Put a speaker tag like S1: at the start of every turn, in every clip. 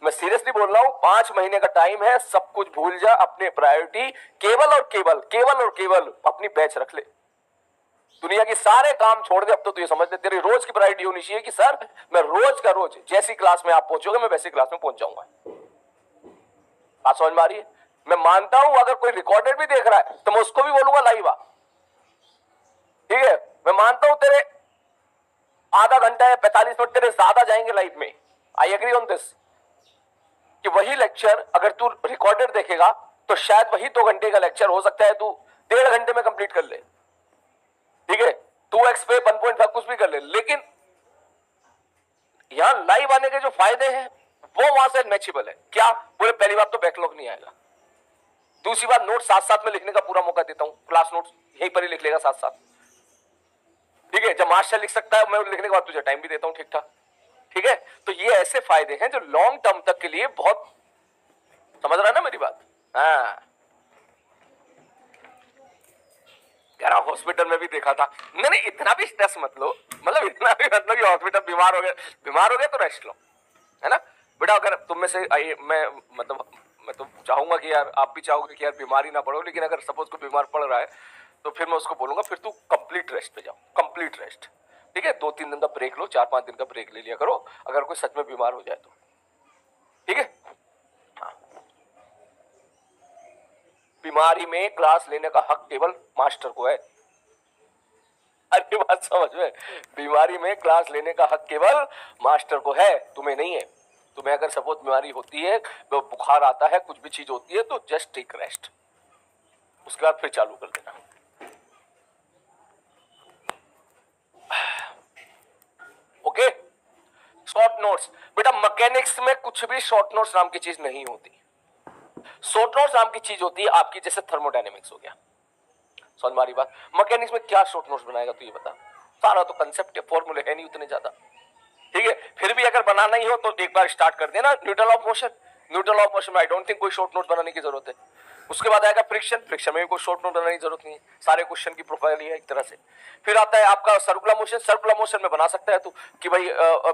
S1: मैं सीरियसली बोल रहा हूं, 5 महीने का टाइम है, सब कुछ भूल जा, अपने प्रायोरिटी केवल और केवल अपनी बैच रख ले। दुनिया के सारे काम छोड़ दे। अब तो ये समझ ले, तेरी रोज की प्रायोरिटी होनी चाहिए कि सर मैं रोज का रोज जैसी क्लास में आप पहुंचोगे मैं वैसी क्लास में पहुंच जाऊंगा। बात समझ में आ रही है? मैं मानता हूं अगर कोई रिकॉर्डेड भी देख रहा है तो मैं उसको भी बोलूंगा लाइव आ, ठीक है? मैं मानता हूं तेरे आधा घंटा या 45 मिनट तेरे ज्यादा जाएंगे लाइव में, आई एग्री ऑन दिस, कि वही लेक्चर अगर तू रिकॉर्डेड देखेगा तो शायद वही 2 घंटे का लेक्चर हो सकता है तू 1.5 घंटे में कंप्लीट कर ले, ठीक है? 2x पे 1.5 कुछ भी कर ले, लेकिन यहां लाइव आने के जो फायदे हैं वो वहां से मैचेबल है। क्या बोले? पहली बात तो बैकलॉग नहीं आएगा, दूसरी बात नोट साथ साथ में लिखने का पूरा मौका देता हूं, क्लास नोट्स यहीं पर ही लिख लेगा साथ साथ, ठीक है? जब मास्टर लिख सकता है मैं लिखने के बाद तुझे टाइम भी देता हूं, ठीक ठाक, ठीक है? तो ये ऐसे फायदे हैं जो लॉन्ग टर्म तक के लिए बहुत, समझ रहा है ना मेरी बात? हाँ, हॉस्पिटल में भी देखा था, नहीं इतना भी स्ट्रेस मत लो, मतलब इतना भी मतलब कि हॉस्पिटल बीमार हो गए तो रेस्ट लो, है ना बेटा? अगर तुम में से मैं मतलब मैं तो चाहूंगा कि यार आप भी चाहोगे कि यार बीमारी ना पड़ो, लेकिन अगर सपोज को बीमार पड़ रहा है तो फिर मैं उसको बोलूंगा फिर तू कंप्लीट रेस्ट पे जाओ, कंप्लीट रेस्ट, ठीक है? 2-3 दिन का ब्रेक लो, 4-5 दिन का ब्रेक ले लिया करो अगर कोई सच में बीमार हो जाए तो, ठीक है? हाँ। बीमारी में क्लास लेने का हक केवल मास्टर को है। अरे बात समझ में? बीमारी में क्लास लेने का हक केवल मास्टर को है, तुम्हें नहीं है। तुम्हें अगर सपोज बीमारी होती है, तो बुखार आता है, कुछ भी चीज होती है, तो जस्ट टेक रेस्ट, उसके बाद फिर चालू कर देना। ओके? शॉर्ट नोट्स बेटा, मैकेनिक्स में कुछ भी शॉर्ट नोट्स नाम की चीज नहीं होती। शॉर्ट नोट्स नाम की चीज होती है आपकी जैसे थर्मोडायनेमिक्स हो गया, समझ मारी बात? मैकेनिक्स में क्या शॉर्ट नोट्स बनाएगा तू ये बता? सारा तो कंसेप्ट है, फॉर्मूले है नहीं उतने ज्यादा, ठीक है? फिर भी अगर बनाना ही हो तो एक बार स्टार्ट कर देना Newton of motion. Newton of motion में आई डोंट थिंक कोई शॉर्ट नोट बनाने की जरूरत है। उसके बाद आएगा फ्रिक्शन, फ्रिक्शन में भी कोई शॉर्ट नोट बनाने की जरूरत नहीं है, सारे क्वेश्चन की प्रोफाइल ही है एक तरह से। फिर आता है आपका सर्कुलर मोशन, सर्कुलर मोशन में बना सकता है तू कि भाई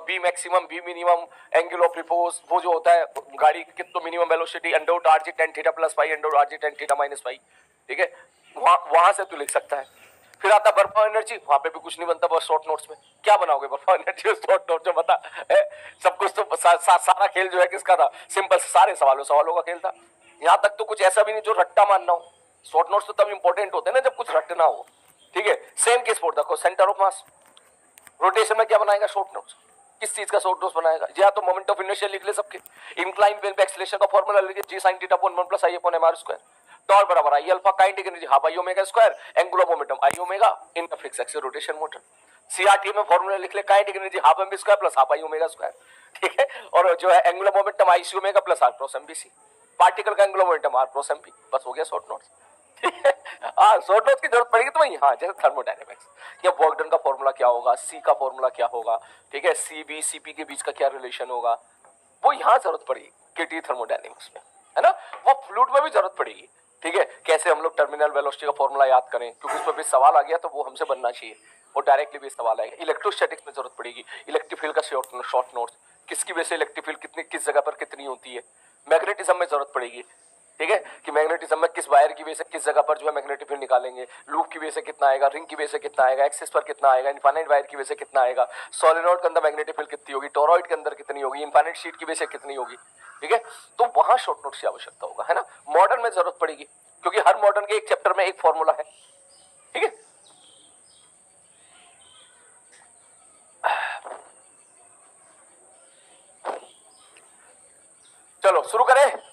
S1: B maximum, B minimum, angle of repose, वो जो होता है गाड़ी की कितना minimum velocity, under root R G ten theta plus five, under root R G ten theta minus five, ठीक है? वहां से तू लिख सकता है। फिर आता वर्क ऑफ एनर्जी, वहां पे भी कुछ नहीं बनता बस शॉर्ट नोट्स में। क्या बनाओगे वर्क ऑफ एनर्जी और शॉर्ट नोट जो बता सब कुछ तो सारा खेल जो है किसका था? सिंपल, सारे सवालों का खेल था। यहां तक तो कुछ ऐसा भी नहीं जो रट्टा मानना हो। शॉर्ट नोट्स तो तब इंपॉर्टेंट होते हैं ना जब कुछ रटना हो, ठीक है? सेम केस फॉर देखो सेंटर ऑफ मास, रोटेशन में क्या बनाएगा शॉर्ट नोट्स? किस चीज का शॉर्ट नोट्स बनाएगा? या तो मोमेंट ऑफ इनर्शिया लिख ले सबके, इंक्लाइन व्हील पे एक्सीलरेशन का फार्मूला लिख G sin theta upon 1 plus I upon mr square, torque बराबर I alpha kinetic energy half I omega square, angular momentum I omega in the fixed axis rotation motor. CRT में formula लिख ले kinetic energy half MB square plus half I omega square, ठीक है? और जो है angular momentum I C omega plus R cross MBC, particle का angular momentum R cross MP. बस हो गया शॉर्ट नोट्स, ठीक है? हाँ, शॉर्ट नोट्स की जरूरत पड़ेगी तो वही, हाँ, जैसे थर्मोडायनेमिक्स या वर्क डन का फॉर्मूला क्या होगा, सी का फॉर्मूला क्या होगा, ठीक है? सी बी सी पी के बीच का क्या रिलेशन होगा, वो यहाँ जरूरत पड़ेगी केटी थर्मोडायनेमिक्स में, है ना? वो फ्लूइड में भी जरूरत पड़ेगी, ठीक है? कैसे हम लोग टर्मिनल वेलोसिटी का फॉर्मूला याद करें, क्योंकि उस पर भी सवाल आ गया तो वो हमसे बनना चाहिए, वो डायरेक्टली भी सवाल आएगा। इलेक्ट्रोस्टैटिक्स में जरूरत पड़ेगी, इलेक्ट्रिक फील्ड का शॉर्ट नोट्स, किसकी वजह से इलेक्ट्रिक फील्ड कितनी किस जगह पर कितनी होती है। मैग्नेटिज्म में जरूरत पड़ेगी, ठीक है? कि मैग्नेटिज्म में किस वायर की वजह से किस जगह पर जो है मैग्नेटिक फील्ड निकालेंगे, लूप की वजह से कितना आएगा, रिंग की वजह से कितना आएगा, एक्सिस पर कितना आएगा, इनफाइनाइट वायर की वजह से कितना आएगा, सोलेनोइड के अंदर मैग्नेटिक फील्ड कितनी होगी, टोरॉइड के अंदर कितनी होगी, इनफाइनाइट शीट की वजह से कितनी होगी, ठीक है? तो वहां शॉर्ट नोट्स की आवश्यकता होगा, है ना? मॉडर्न में जरूरत पड़ेगी क्योंकि हर मॉडर्न के एक चैप्टर में एक फॉर्मूला है, ठीक है? चलो शुरू करें।